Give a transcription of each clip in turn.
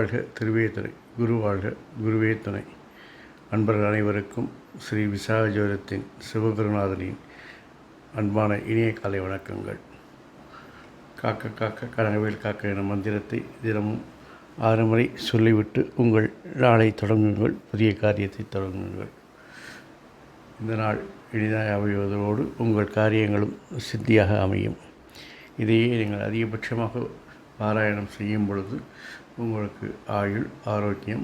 திருவாழ்க திருவே துணை, குரு வாழ்க குருவே துணை. அன்பர்கள் அனைவருக்கும் ஸ்ரீ விசாக ஜோதிடத்தின் சிவகுருநாதனின் அன்பான இனிய காலை வணக்கங்கள். காக்க காக்க கனகவேல் காக்க என மந்திரத்தை தினமும் 6 முறை சொல்லிவிட்டு உங்கள் நாளை தொடங்குங்கள், புதிய காரியத்தை தொடங்குங்கள். இந்த நாள் எளிதாக அமைவதோடு உங்கள் காரியங்களும் சித்தியாக அமையும். இதையே நீங்கள் அதிகபட்சமாக பாராயணம் செய்யும் பொழுது உங்களுக்கு ஆயுள், ஆரோக்கியம்,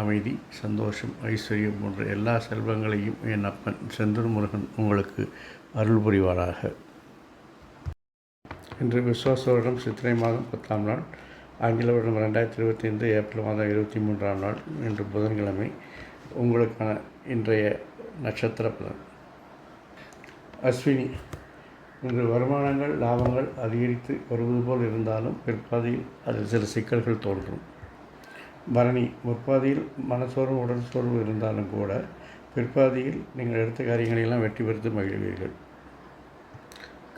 அமைதி, சந்தோஷம், ஐஸ்வர்யம் போன்ற எல்லா செல்வங்களையும் என் அப்பன் செந்தூர் முருகன் உங்களுக்கு அருள் புரிவாராக. இன்று விஸ்வாச வருடம் சித்திரை மாதம் 10ஆம் நாள், ஆங்கில வருடம் 2025 ஏப்ரல் மாதம் 23ஆம் நாள். இன்று புதன்கிழமை. உங்களுக்கான இன்றைய நட்சத்திர பலன். அஸ்வினி. இன்று வருமானங்கள், லாபங்கள் அதிகரித்து வருவது போல் இருந்தாலும் பிற்பாதையில் அதில் சில சிக்கல்கள் தோன்றும். பரணி. முற்பாதையில் மனசோர்வு, உடல் சோர்வு இருந்தாலும் கூட பிற்பாதையில் நீங்கள் எடுத்த காரியங்களெல்லாம் வெற்றி பெற்று மகிழ்வீர்கள்.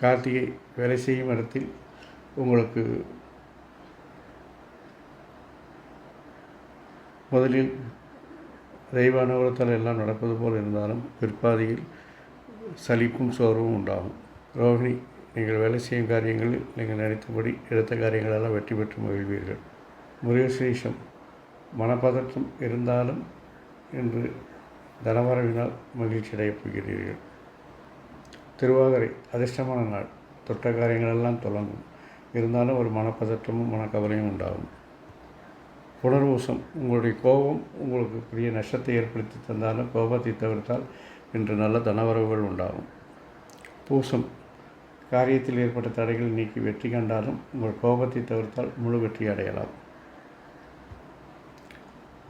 கார்த்திகை. வேலை செய்யும் இடத்தில் உங்களுக்கு முதலில் தெய்வ அனுகூலத்தால் எல்லாம் நடப்பது போல் இருந்தாலும் பிற்பாதையில் சலிப்பும் சோர்வும் உண்டாகும். ரோகிணி. நீங்கள் வேலை செய்யும் காரியங்களில் நீங்கள் நினைத்தபடி எடுத்த காரியங்களெல்லாம் வெற்றி பெற்று மகிழ்வீர்கள். மிருகசீரிஷம். மனப்பதற்றம் இருந்தாலும் இன்று தனவரவினால் மகிழ்ச்சி அடையப் போகிறீர்கள். திருவாதிரை. அதிர்ஷ்டமான நாள். தொட்ட காரியங்களெல்லாம் தொடங்கும். இருந்தாலும் ஒரு மனப்பதற்றமும் மனக்கவலையும் உண்டாகும். புனர்வூசம். உங்களுடைய கோபம் உங்களுக்கு பெரிய நஷ்டத்தை ஏற்படுத்தி தந்தாலும் கோபத்தை தவிர்த்தால் இன்று நல்ல தனவரவுகள் உண்டாகும். பூசம். காரியத்தில் ஏற்பட்ட தடைகள் நீக்கி வெற்றி கண்டாலும் உங்கள் கோபத்தை தவிர்த்தால் முழு வெற்றி அடையலாம்.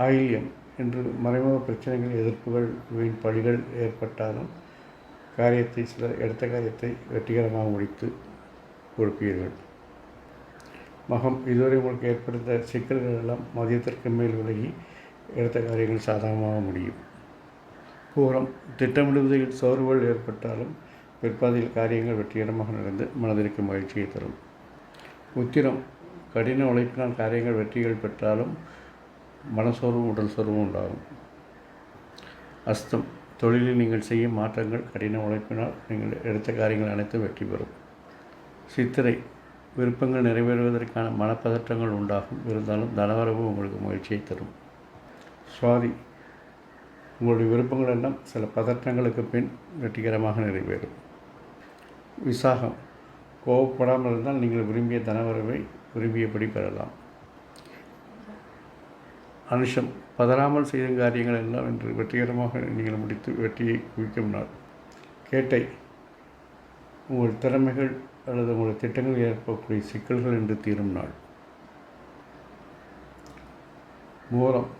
ஆயில்யம். இன்று மறைமுக பிரச்சனைகள், எதிர்ப்புகள், வீண் பழிகள் ஏற்பட்டாலும் எடுத்த காரியத்தை வெற்றிகரமாக முடித்து கொடுப்பீர்கள். மகம். இதுவரை உங்களுக்கு ஏற்படுத்த சிக்கல்கள் எல்லாம் மதியத்திற்கு மேல் விலகி எடுத்த காரியங்கள் சாதகமாக முடியும். பூரம். திட்டமிடுவதில் சோர்வுகள் ஏற்பட்டாலும் பிற்பாதையில் காரியங்கள் வெற்றிகரமாக நடந்து மனதிற்கு மகிழ்ச்சியை தரும். உத்திரம். கடின உழைப்பினால் காரியங்கள் வெற்றிகள் பெற்றாலும் மனசோர்வும் உடல் சோர்வும் உண்டாகும். அஸ்தம். தொழிலில் நீங்கள் செய்யும் மாற்றங்கள் கடின உழைப்பினால் நீங்கள் எடுத்த காரியங்கள் அனைத்தும் வெற்றி பெறும். சித்திரை. விருப்பங்கள் நிறைவேறுவதற்கான மனப்பதற்றங்கள் உண்டாகும். இருந்தாலும் தனவரவு உங்களுக்கு மகிழ்ச்சியை தரும். சுவாதி. உங்களுடைய விருப்பங்கள் எல்லாம் சில பதற்றங்களுக்கு பின் வெற்றிகரமாக நிறைவேறும். விசாகம். கோபப்படாமல் இருந்தால் நீங்கள் விரும்பிய தனவரவை விரும்பியபடி பெறலாம். அனுஷம். பதறாமல் செய்யும் காரியங்கள் எல்லாம் இன்று வெற்றிகரமாக நீங்கள் முடித்து வெற்றியை குவிக்கும் நாள். கேட்டை. உங்கள் திறமைகள் அல்லது உங்கள் திட்டங்கள் ஏற்படக்கூடிய சிக்கல்கள் என்று தீரும் நாள். மூலம்.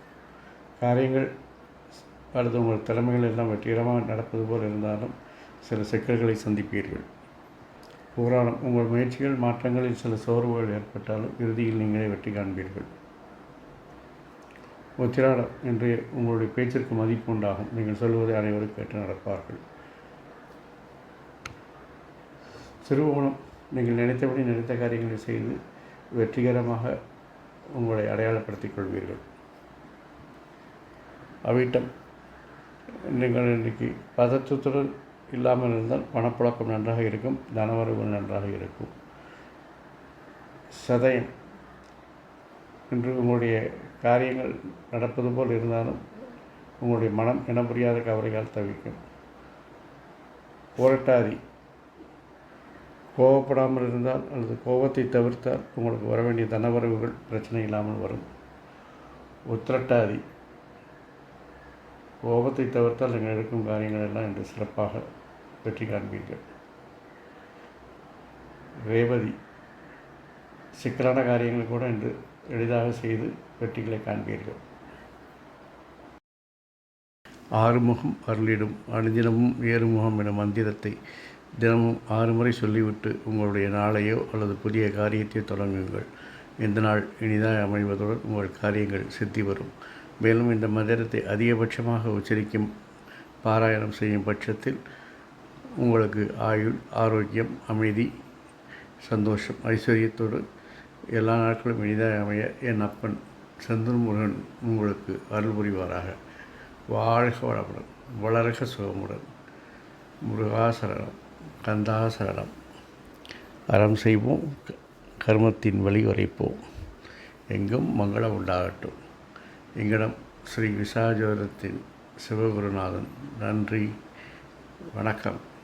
காரியங்கள் அல்லது உங்கள் திறமைகள் எல்லாம் வெற்றிகரமாக நடப்பது போல் இருந்தாலும் சில சிக்கல்களை சந்திப்பீர்கள். பூராடம். உங்கள் முயற்சிகள், மாற்றங்களில் சில சோர்வுகள் ஏற்பட்டாலும் இறுதியில் நீங்களே வெற்றி காண்பீர்கள். உத்திராடம். இன்று உங்களுடைய பேச்சிற்கு மதிப்பு உண்டாகும். நீங்கள் சொல்வதை அனைவரும் கேட்டு நடப்பார்கள். திருவோணம். நீங்கள் நினைத்தபடி நினைத்த காரியங்களை செய்து வெற்றிகரமாக உங்களை அடையாளப்படுத்திக் கொள்வீர்கள். அவிட்டம். நீங்கள் இன்றைக்கு பதற்றத்துடன் இல்லாமல் இருந்தால் பணப்புழக்கம் நன்றாக இருக்கும், தனவரவுகள் நன்றாக இருக்கும். சதயம். இன்று உங்களுடைய காரியங்கள் நடப்பது போல் இருந்தாலும் உங்களுடைய மனம் இனம் புரியாத கவலையால் தவிக்கும். புரட்டாதி. கோபப்படாமல் இருந்தால் அல்லது கோபத்தை தவிர்த்தால் உங்களுக்கு வர வேண்டிய தனவரவுகள் பிரச்சனை இல்லாமல் வரும். உத்திரட்டாதி. கோபத்தை தவிர்த்தால் நீங்கள் எடுக்கும் காரியங்கள் எல்லாம் இன்று சிறப்பாக வெற்றி காண்பீர்கள். ரேவதி. சிக்கலான காரியங்கள் கூட இன்று எளிதாக செய்து வெற்றிகளை காண்பீர்கள். ஆறுமுகம் அருளிடும் அனுதினமும் ஏறுமுகம் என மந்திரத்தை தினமும் 6 முறை சொல்லிவிட்டு உங்களுடைய நாளையோ அல்லது புதிய காரியத்தை தொடங்குங்கள். இந்த நாள் இனிதாக அமைவதுடன் உங்கள் காரியங்கள் சித்தி வரும். மேலும் இந்த மந்திரத்தை அதிகபட்சமாக உச்சரிக்கும் பாராயணம் செய்யும் பட்சத்தில் உங்களுக்கு ஆயுள், ஆரோக்கியம், அமைதி, சந்தோஷம், ஐஸ்வர்யத்தோடு எல்லா நாட்களும் இனிதாக அமைய என் அப்பன் செந்தூர்முருகன் உங்களுக்கு அருள் புரிவாராக. வாழ்க வளமுடன், வளர்க சுகமுடன். முருகாசரணம், கந்தாசரணம். அறம் செய்வோம், கர்மத்தின் வழி உரைப்போம். எங்கும் மங்களம் உண்டாகட்டும். எங்களிடம் ஸ்ரீ விசாஜோதத்தின் சிவகுருநாதன். நன்றி, வணக்கம்.